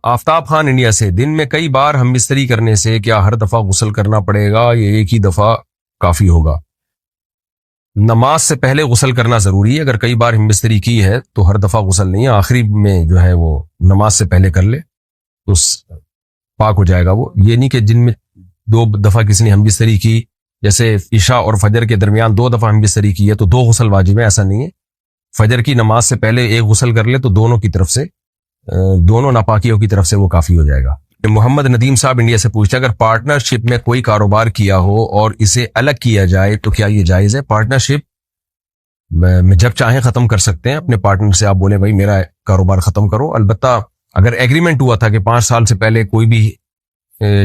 آفتاب Khan India سے، دن میں کئی بار ہم بستری کرنے سے کیا ہر دفعہ غسل کرنا پڑے گا یا ایک ہی دفعہ کافی ہوگا؟ نماز سے پہلے غسل کرنا ضروری ہے. اگر کئی بار ہم بستری کی ہے تو ہر دفعہ غسل نہیں ہے، آخری میں جو ہے وہ نماز سے پہلے کر لے تو پاک ہو جائے گا. وہ یہ نہیں کہ جن میں 2 دفعہ کسی نے ہم بستری کی، جیسے عشاء اور فجر کے درمیان 2 دفعہ ہم بستری کی ہے تو 2 غسل واجب ہے، ایسا نہیں ہے. فجر کی نماز سے پہلے ایک غسل کر لے تو دونوں کی طرف سے، دونوں ناپاکیوں کی طرف سے وہ کافی ہو جائے گا. محمد ندیم صاحب انڈیا سے پوچھتے ہیں اگر پارٹنرشپ میں کوئی کاروبار کیا ہو اور اسے الگ کیا جائے تو کیا یہ جائز ہے؟ پارٹنرشپ میں جب چاہیں ختم کر سکتے ہیں. اپنے پارٹنر سے آپ بولیں بھائی میرا کاروبار ختم کرو. البتہ اگر ایگریمنٹ ہوا تھا کہ 5 سال سے پہلے کوئی بھی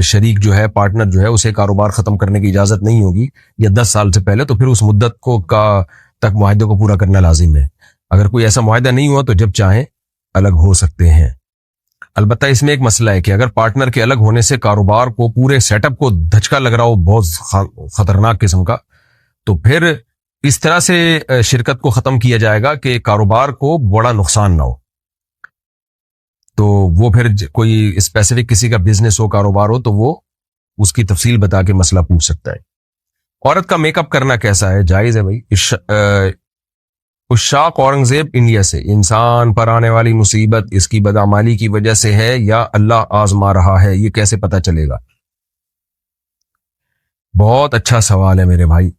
شریک جو ہے، پارٹنر جو ہے، اسے کاروبار ختم کرنے کی اجازت نہیں ہوگی یا 10 سال سے پہلے، تو پھر اس مدت کو تک معاہدے کو پورا کرنا لازم ہے. اگر کوئی ایسا معاہدہ نہیں ہوا تو جب چاہیں الگ ہو سکتے ہیں. البتہ اس میں ایک مسئلہ ہے کہ اگر پارٹنر کے الگ ہونے سے کاروبار کو، پورے سیٹ اپ کو دھچکا لگ رہا ہو بہت خطرناک قسم کا، تو پھر اس طرح سے شرکت کو ختم کیا جائے گا کہ کاروبار کو بڑا نقصان نہ ہو. تو وہ پھر کوئی اسپیسیفک کسی کا بزنس ہو، کاروبار ہو، تو وہ اس کی تفصیل بتا کے مسئلہ پوچھ سکتا ہے. عورت کا میک اپ کرنا کیسا ہے؟ جائز ہے بھائی. اشاق اورنگزیب انڈیا سے، انسان پر آنے والی مصیبت اس کی بدعمالی کی وجہ سے ہے یا اللہ آزما رہا ہے، یہ کیسے پتہ چلے گا؟ بہت اچھا سوال ہے میرے بھائی.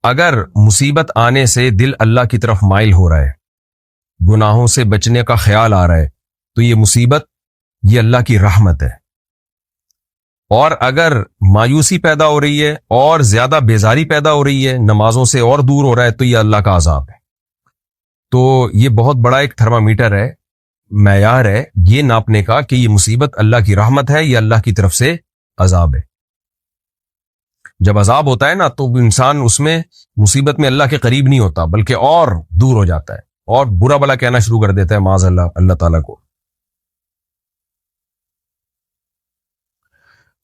اگر مصیبت آنے سے دل اللہ کی طرف مائل ہو رہا ہے، گناہوں سے بچنے کا خیال آ رہا ہے، تو یہ مصیبت، یہ اللہ کی رحمت ہے. اور اگر مایوسی پیدا ہو رہی ہے اور زیادہ بیزاری پیدا ہو رہی ہے، نمازوں سے اور دور ہو رہا ہے، تو یہ اللہ کا عذاب ہے. تو یہ بہت بڑا ایک تھرمامیٹر ہے، معیار ہے یہ ناپنے کا کہ یہ مصیبت اللہ کی رحمت ہے یا اللہ کی طرف سے عذاب ہے. جب عذاب ہوتا ہے نا تو انسان اس میں، مصیبت میں اللہ کے قریب نہیں ہوتا بلکہ اور دور ہو جاتا ہے اور برا بلا کہنا شروع کر دیتا ہے معاذ اللہ تعالیٰ کو.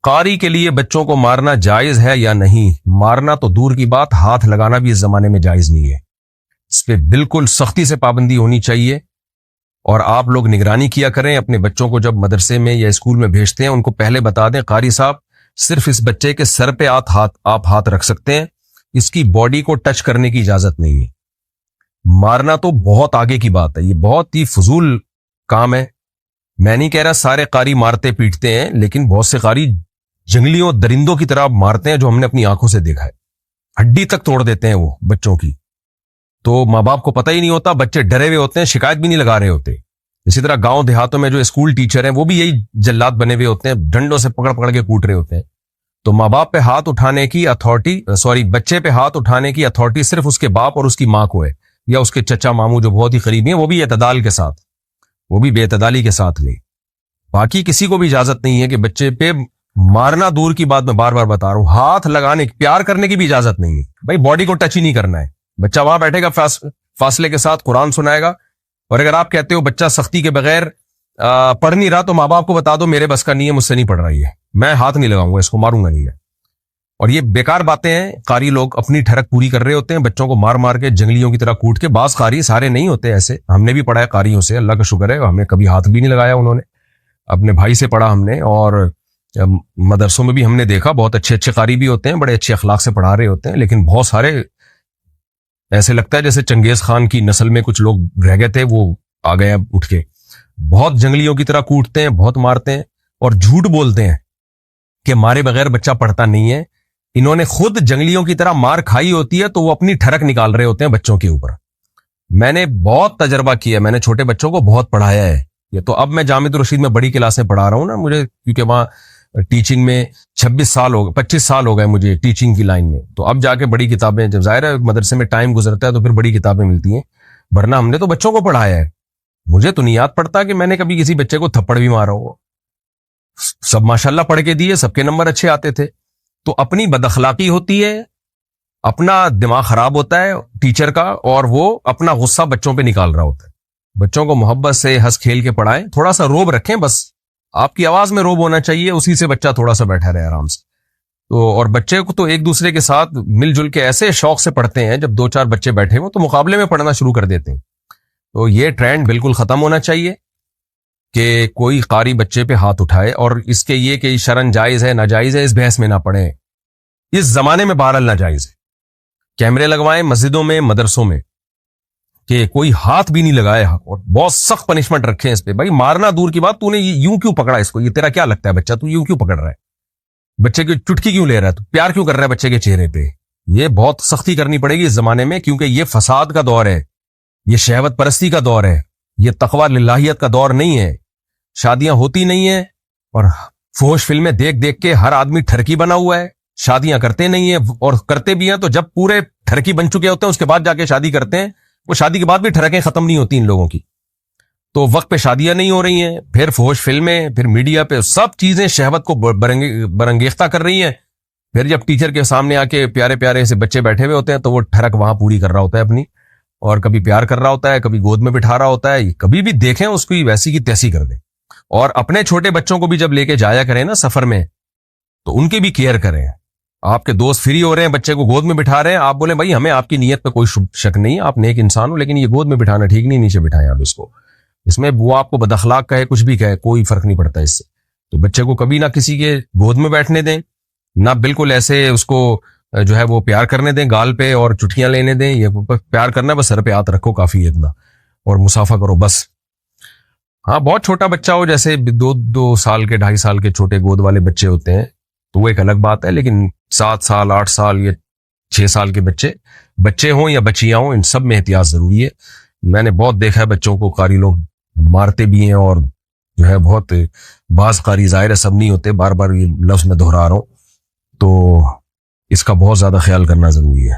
قاری کے لیے بچوں کو مارنا جائز ہے یا نہیں؟ مارنا تو دور کی بات، ہاتھ لگانا بھی اس زمانے میں جائز نہیں ہے. اس پہ بالکل سختی سے پابندی ہونی چاہیے. اور آپ لوگ نگرانی کیا کریں اپنے بچوں کو، جب مدرسے میں یا اسکول میں بھیجتے ہیں ان کو پہلے بتا دیں قاری صاحب صرف اس بچے کے سر پہ آپ ہاتھ رکھ سکتے ہیں، اس کی باڈی کو ٹچ کرنے کی اجازت نہیں ہے. مارنا تو بہت آگے کی بات ہے، یہ بہت ہی فضول کام ہے. میں نہیں کہہ رہا سارے قاری مارتے پیٹتے ہیں، لیکن بہت سے قاری جنگلیوں درندوں کی طرح مارتے ہیں جو ہم نے اپنی آنکھوں سے دیکھا ہے. ہڈی تک توڑ دیتے ہیں وہ بچوں کی. تو ماں باپ کو پتہ ہی نہیں ہوتا، بچے ڈرے ہوئے ہوتے ہیں، شکایت بھی نہیں لگا رہے ہوتے. اسی طرح گاؤں دیہاتوں میں جو اسکول ٹیچر ہیں وہ بھی یہی جلاد بنے ہوئے ہوتے ہیں، ڈنڈوں سے پکڑ کے کوٹ رہے ہوتے ہیں. تو ماں باپ پہ ہاتھ اٹھانے کی بچے پہ ہاتھ اٹھانے کی اتھارٹی صرف اس کے باپ اور اس کی ماں کو ہے، یا اس کے چچا ماموں جو بہت ہی قریبی ہیں، وہ بھی اعتدال کے ساتھ، وہ بھی بے اعتدالی کے ساتھ لیں. باقی کسی کو بھی اجازت نہیں ہے کہ بچے پہ مارنا دور کی بات، میں بار بار بتا رہا ہوں، ہاتھ لگانے، پیار کرنے کی بھی اجازت نہیں ہے. بھائی باڈی کو ٹچ ہی نہیں کرنا ہے. بچہ وہاں بیٹھے گا فاصلے کے ساتھ قرآن سنائے گا. اور اگر آپ کہتے ہو بچہ سختی کے بغیر پڑھ نہیں رہا تو ماں باپ کو بتا دو میرے بس کا نہیں ہے، مجھ سے نہیں پڑھ رہی ہے، میں ہاتھ نہیں لگاؤں گا، اس کو ماروں گا نہیں ہے. اور یہ بیکار باتیں ہیں. قاری لوگ اپنی ٹھڑک پوری کر رہے ہوتے ہیں، بچوں کو مار مار کے جنگلیوں کی طرح کوٹ کے. بعض قاری، سارے نہیں ہوتے ایسے، ہم نے بھی پڑھا ہے قاریوں سے، اللہ کا شکر ہے ہمیں کبھی ہاتھ بھی نہیں لگایا انہوں نے. اپنے بھائی سے پڑھا ہم نے، اور مدرسوں میں بھی ہم نے دیکھا بہت اچھے اچھے قاری بھی ہوتے ہیں، بڑے اچھے اخلاق سے پڑھا رہے ہوتے ہیں. لیکن بہت سارے ایسے لگتا ہے جیسے چنگیز خان کی نسل میں کچھ لوگ رہ گئے تھے، وہ آ گئے اب اٹھ کے. بہت جنگلیوں کی طرح کوٹتے ہیں، بہت مارتے ہیں، اور جھوٹ بولتے ہیں کہ مارے بغیر بچہ پڑھتا نہیں ہے. انہوں نے خود جنگلیوں کی طرح مار کھائی ہوتی ہے تو وہ اپنی ٹھڑک نکال رہے ہوتے ہیں بچوں کے اوپر. میں نے بہت تجربہ کیا، میں نے چھوٹے بچوں کو بہت پڑھایا ہے. یہ تو اب میں جامع الرشید میں بڑی کلاسیں پڑھا رہا ہوں نا، مجھے کیونکہ وہاں ٹیچنگ میں 25 سال ہو گئے مجھے ٹیچنگ کی لائن میں. تو اب جا کے بڑی کتابیں، جب ظاہر ہے مدرسے میں ٹائم گزرتا ہے تو پھر بڑی کتابیں ملتی ہیں، ورنہ ہم نے تو بچوں کو پڑھایا ہے. مجھے تو نہیں یاد پڑتا کہ میں نے کبھی کسی بچے کو تھپڑ بھی مارا ہو. سب ماشاءاللہ پڑھ کے دیے، سب کے نمبر اچھے آتے تھے. تو اپنی بد اخلاقی ہوتی ہے، اپنا دماغ خراب ہوتا ہے ٹیچر کا، اور وہ اپنا غصہ بچوں پہ نکال رہا ہوتا ہے. بچوں کو محبت سے ہنس کھیل کے پڑھائیں، تھوڑا سا روب رکھیں، بس آپ کی آواز میں روب ہونا چاہیے، اسی سے بچہ تھوڑا سا بیٹھا رہے آرام سے. تو اور بچے کو تو ایک دوسرے کے ساتھ مل جل کے ایسے شوق سے پڑھتے ہیں، جب 2-4 بچے بیٹھے ہوں تو مقابلے میں پڑھنا شروع کر دیتے ہیں. تو یہ ٹرینڈ بالکل ختم ہونا چاہیے. کہ کوئی قاری بچے پہ ہاتھ اٹھائے، اور اس کے یہ کہ شرعن جائز ہے ناجائز ہے اس بحث میں نہ پڑیں. اس زمانے میں بہرحال ناجائز ہے. کیمرے لگوائیں مسجدوں میں، مدرسوں میں، کہ کوئی ہاتھ بھی نہیں لگائے، اور بہت سخت پنشمنٹ رکھیں اس پہ. بھائی مارنا دور کی بات، تو نے یوں کیوں پکڑا اس کو؟ یہ تیرا کیا لگتا ہے بچہ؟ تو یوں کیوں پکڑ رہا ہے بچے کی چٹکی کیوں لے رہا ہے؟ تو پیار کیوں کر رہا ہے بچے کے چہرے پہ؟ یہ بہت سختی کرنی پڑے گی اس زمانے میں، کیونکہ یہ فساد کا دور ہے، یہ شہوت پرستی کا دور ہے، یہ تقوی للہیت کا دور نہیں ہے. شادیاں ہوتی نہیں ہیں، اور فحش فلمیں دیکھ دیکھ کے ہر آدمی ٹھرکی بنا ہوا ہے. شادیاں کرتے نہیں ہیں، اور کرتے بھی ہیں تو جب پورے ٹھرکی بن چکے ہوتے ہیں اس کے بعد جا کے شادی کرتے ہیں. وہ شادی کے بعد بھی ٹھڑکیں ختم نہیں ہوتی ان لوگوں کی. تو وقت پہ شادیاں نہیں ہو رہی ہیں، پھر فحش فلمیں، پھر میڈیا پہ سب چیزیں شہوت کو برانگیختہ کر رہی ہیں. پھر جب ٹیچر کے سامنے آ کے پیارے پیارے سے بچے بیٹھے ہوئے ہوتے ہیں تو وہ ٹھڑک وہاں پوری کر رہا ہوتا ہے اپنی، اور کبھی پیار کر رہا ہوتا ہے، کبھی گود میں بٹھا رہا ہوتا ہے. کبھی بھی دیکھیں اس کو ویسی کی تیسی کر دیں. اور اپنے چھوٹے بچوں کو بھی جب لے کے جایا کریں نا سفر میں، تو ان کی بھی کیئر کریں. آپ کے دوست فری ہو رہے ہیں، بچے کو گود میں بٹھا رہے ہیں، آپ بولیں بھائی ہمیں آپ کی نیت پہ کوئی شک نہیں، آپ نیک انسان ہو، لیکن یہ گود میں بٹھانا ٹھیک نہیں، نیچے بٹھائیں آپ اس کو. اس میں وہ آپ کو بد اخلاق کہے، کچھ بھی کہے، کوئی فرق نہیں پڑتا اس سے. تو بچے کو کبھی نہ کسی کے گود میں بیٹھنے دیں، نہ بالکل ایسے اس کو جو ہے وہ پیار کرنے دیں گال پہ اور چٹکیاں لینے دیں. یہ پیار کرنا بس سر پہ ہاتھ رکھو کافی ہے اتنا، اور مسافہ کرو بس. ہاں بہت چھوٹا بچہ ہو، جیسے 2 سال کے 2.5 سال کے چھوٹے گود والے بچے ہوتے ہیں تو وہ ایک الگ بات ہے. لیکن 7 سال 8 سال یا 6 سال کے بچے ہوں یا بچیاں ہوں، ان سب میں احتیاط ضروری ہے. میں نے بہت دیکھا ہے بچوں کو قاری لوگ مارتے بھی ہیں، اور جو ہے بہت بعض قاری ظاہر ہے سب نہیں ہوتے، بار بار یہ لفظ میں دہرا رہا ہوں، تو اس کا بہت زیادہ خیال کرنا ضروری ہے.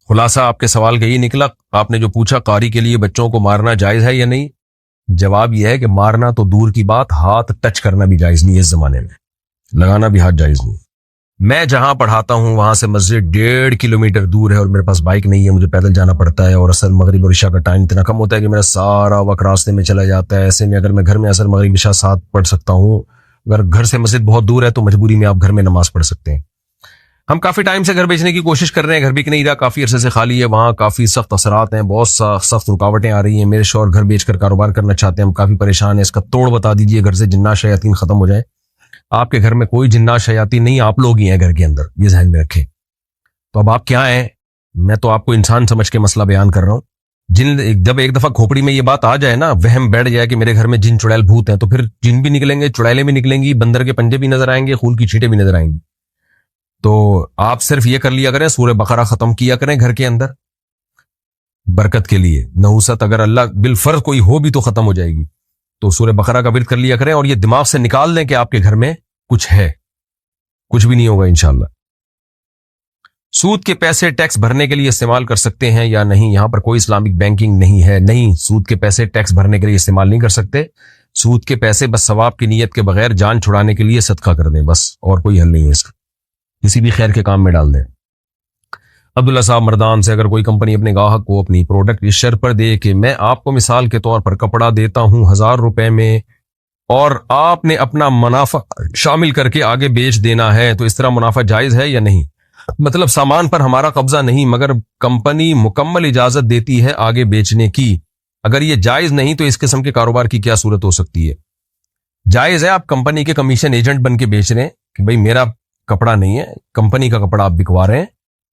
خلاصہ آپ کے سوال کا یہ نکلا، آپ نے جو پوچھا قاری کے لیے بچوں کو مارنا جائز ہے یا نہیں، جواب یہ ہے کہ مارنا تو دور کی بات، ہاتھ ٹچ کرنا بھی جائز نہیں ہے اس زمانے میں، لگانا بھی ہاتھ جائز نہیں. میں جہاں پڑھاتا ہوں وہاں سے مسجد 1.5 کلومیٹر دور ہے، اور میرے پاس بائک نہیں ہے، مجھے پیدل جانا پڑتا ہے، اور اصل مغرب اور عشاء کا ٹائم اتنا کم ہوتا ہے کہ میرا سارا وقت راستے میں چلا جاتا ہے. ایسے میں اگر میں گھر میں اصل مغرب عشاء ساتھ پڑھ سکتا ہوں، اگر گھر سے مسجد بہت دور ہے تو مجبوری میں آپ گھر میں نماز پڑھ سکتے ہیں. ہم کافی ٹائم سے گھر بیچنے کی کوشش کر رہے ہیں، گھر بک نہیں رہا، کافی عرصے سے خالی ہے، وہاں کافی سخت اثرات ہیں، بہت سخت رکاوٹیں آ رہی ہیں. میرے شوہر گھر بیچ کر کاروبار کرنا چاہتے ہیں، ہم کافی پریشان ہیں. اس کا توڑ بتا دیجئے، گھر سے جنات شیاطین ختم ہو جائے. آپ کے گھر میں کوئی جنات شیاطین نہیں، آپ لوگ ہی ہیں گھر کے اندر، یہ ذہن میں رکھیں. تو اب آپ کیا ہیں؟ میں تو آپ کو انسان سمجھ کے مسئلہ بیان کر رہا ہوں. جب ایک دفعہ کھوپڑی میں یہ بات آ جائے نا، وہم بیٹھ جائے کہ میرے گھر میں جن چڑیل بھوت ہیں، تو پھر جن بھی نکلیں گے، چڑیلیں بھی نکلیں گی، بندر کے پنجے بھی نظر آئیں گے، خون کی چھینٹیں بھی نظر آئیں گی. تو آپ صرف یہ کر لیا کریں، سورہ بقرہ ختم کیا کریں گھر کے اندر برکت کے لیے. نحوست اگر اللہ بالفرض کوئی ہو بھی تو ختم ہو جائے گی. تو سورہ بقرہ کا ورد کر لیا کریں، اور یہ دماغ سے نکال دیں کہ آپ کے گھر میں کچھ ہے، کچھ بھی نہیں ہوگا انشاءاللہ. سود کے پیسے ٹیکس بھرنے کے لیے استعمال کر سکتے ہیں یا نہیں؟ یہاں پر کوئی اسلامک بینکنگ نہیں ہے. نہیں، سود کے پیسے ٹیکس بھرنے کے لیے استعمال نہیں کر سکتے. سود کے پیسے بس ثواب کی نیت کے بغیر جان چھڑانے کے لیے صدقہ کر دیں بس، اور کوئی حل نہیں ہے اس کا. کسی بھی خیر کے کام میں ڈال دیں. عبداللہ صاحب مردان سے، اگر کوئی کمپنی اپنے گاہک کو اپنی پروڈکٹ اس شرط پر دے کہ میں آپ کو مثال کے طور پر کپڑا دیتا ہوں 1000 روپے میں، اور آپ نے اپنا منافع شامل کر کے آگے بیچ دینا ہے، تو اس طرح منافع جائز ہے یا نہیں؟ مطلب سامان پر ہمارا قبضہ نہیں، مگر کمپنی مکمل اجازت دیتی ہے آگے بیچنے کی. اگر یہ جائز نہیں تو اس قسم کے کاروبار کی کیا صورت ہو سکتی ہے؟ جائز ہے، آپ کمپنی کے کمیشن ایجنٹ بن کے بیچ رہے ہیں کہ بھئی میرا کپڑا نہیں ہے، کمپنی کا کپڑا آپ بکوا رہے ہیں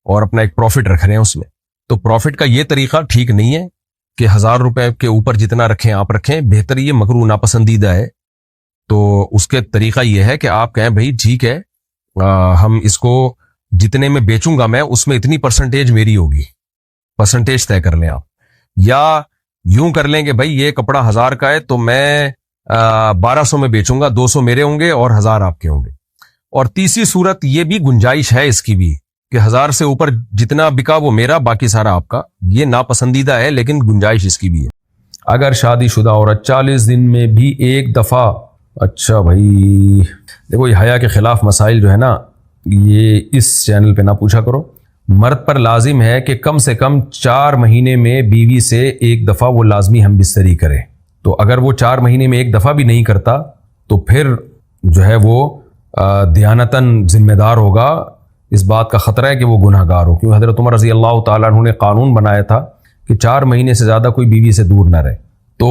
اور اپنا ایک پروفٹ رکھ رہے ہیں اس میں. تو پروفٹ کا یہ طریقہ ٹھیک نہیں ہے کہ 1000 روپے کے اوپر جتنا رکھیں آپ رکھیں، بہتر یہ مکروہ ناپسندیدہ ہے. تو اس کے طریقہ یہ ہے کہ آپ کہیں بھئی ٹھیک ہے، ہم اس کو جتنے میں بیچوں گا میں، اس میں اتنی پرسنٹیج میری ہوگی، پرسنٹیج طے کر لیں آپ. یا یوں کر لیں کہ بھئی یہ کپڑا 1000 کا ہے تو میں 1200 میں بیچوں گا، 200 میرے ہوں گے اور 1000 آپ کے ہوں گے. اور تیسری صورت یہ بھی گنجائش ہے اس کی بھی کہ 1000 سے اوپر جتنا بکا وہ میرا، باقی سارا آپ کا. یہ ناپسندیدہ ہے لیکن گنجائش اس کی بھی ہے. اگر شادی شدہ عورت 40 دن میں بھی ایک دفعہ، اچھا بھائی دیکھو یہ حیا کے خلاف مسائل جو ہے نا، یہ اس چینل پہ نہ پوچھا کرو. مرد پر لازم ہے کہ کم سے کم 4 مہینے میں بیوی سے ایک دفعہ وہ لازمی ہم بستری کرے. تو اگر وہ 4 مہینے میں ایک دفعہ بھی نہیں کرتا تو پھر جو ہے وہ دیانتاً ذمہ دار ہوگا. اس بات کا خطرہ ہے کہ وہ گناہ گار ہو، کیونکہ حضرت عمر رضی اللہ تعالیٰ عنہ نے قانون بنایا تھا کہ 4 مہینے سے زیادہ کوئی بیوی سے دور نہ رہے. تو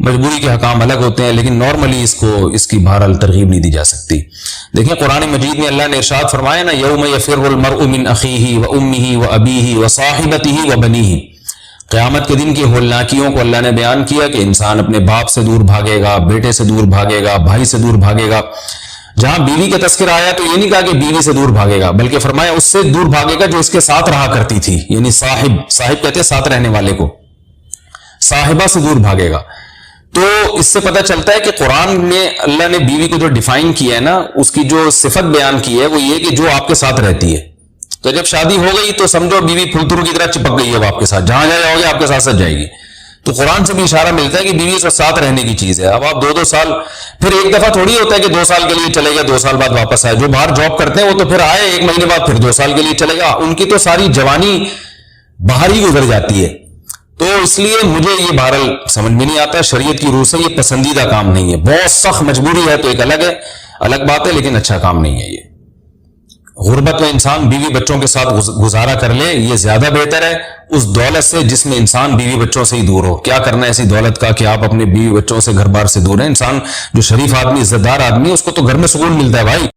مجبوری کے حکام الگ ہوتے ہیں، لیکن نارملی اس کی بہرحال ترغیب نہیں دی جا سکتی۔ دیکھیں قرآن مجید میں اللہ نے ارشاد فرمایا نا، یوم یفر المرء من اخیہ و امہ و ابیہ و صاحبتہ و بنیہ، قیامت کے دن کی ہولناکیوں کو اللہ نے بیان کیا کہ انسان اپنے باپ سے دور بھاگے گا، بیٹے سے دور بھاگے گا، بھائی سے دور بھاگے گا۔ جہاں بیوی کا تذکرہ آیا تو یہ نہیں کہا کہ بیوی سے دور بھاگے گا، بلکہ فرمایا اس سے دور بھاگے گا جو اس کے ساتھ رہا کرتی تھی، یعنی صاحب کہتے ہیں ساتھ رہنے والے کو، صاحبہ سے دور بھاگے گا۔ تو اس سے پتہ چلتا ہے کہ قرآن میں اللہ نے بیوی کو جو ڈیفائن کیا ہے نا، اس کی جو صفت بیان کی ہے وہ یہ کہ جو آپ کے ساتھ رہتی ہے۔ تو جب شادی ہو گئی تو سمجھو بیوی پھلترو کی طرح چپک گئی ہے آپ کے ساتھ، جہاں جاؤ گے آپ کے ساتھ جائے گی۔ تو قرآن سے بھی اشارہ ملتا ہے کہ بیوی کے ساتھ رہنے کی چیز ہے۔ اب آپ 2 سال، پھر ایک دفعہ تھوڑی ہوتا ہے کہ 2 سال کے لیے چلے گا 2 سال بعد واپس آئے۔ جو باہر جاب کرتے ہیں وہ تو پھر آئے 1 مہینے بعد پھر 2 سال کے لیے چلے گا، ان کی تو ساری جوانی باہر ہی گزر جاتی ہے۔ تو اس لیے مجھے یہ بہرحال سمجھ میں نہیں آتا، شریعت کی روح سے یہ پسندیدہ کام نہیں ہے۔ بہت سخت مجبوری ہے تو ایک الگ بات ہے، لیکن اچھا کام نہیں ہے یہ۔ غربت میں انسان بیوی بچوں کے ساتھ گزارا کر لے، یہ زیادہ بہتر ہے اس دولت سے جس میں انسان بیوی بچوں سے ہی دور ہو۔ کیا کرنا ہے ایسی دولت کا کہ آپ اپنے بیوی بچوں سے گھر بار سے دور ہیں؟ انسان جو شریف آدمی، عزت دار آدمی، اس کو تو گھر میں سکون ملتا ہے بھائی۔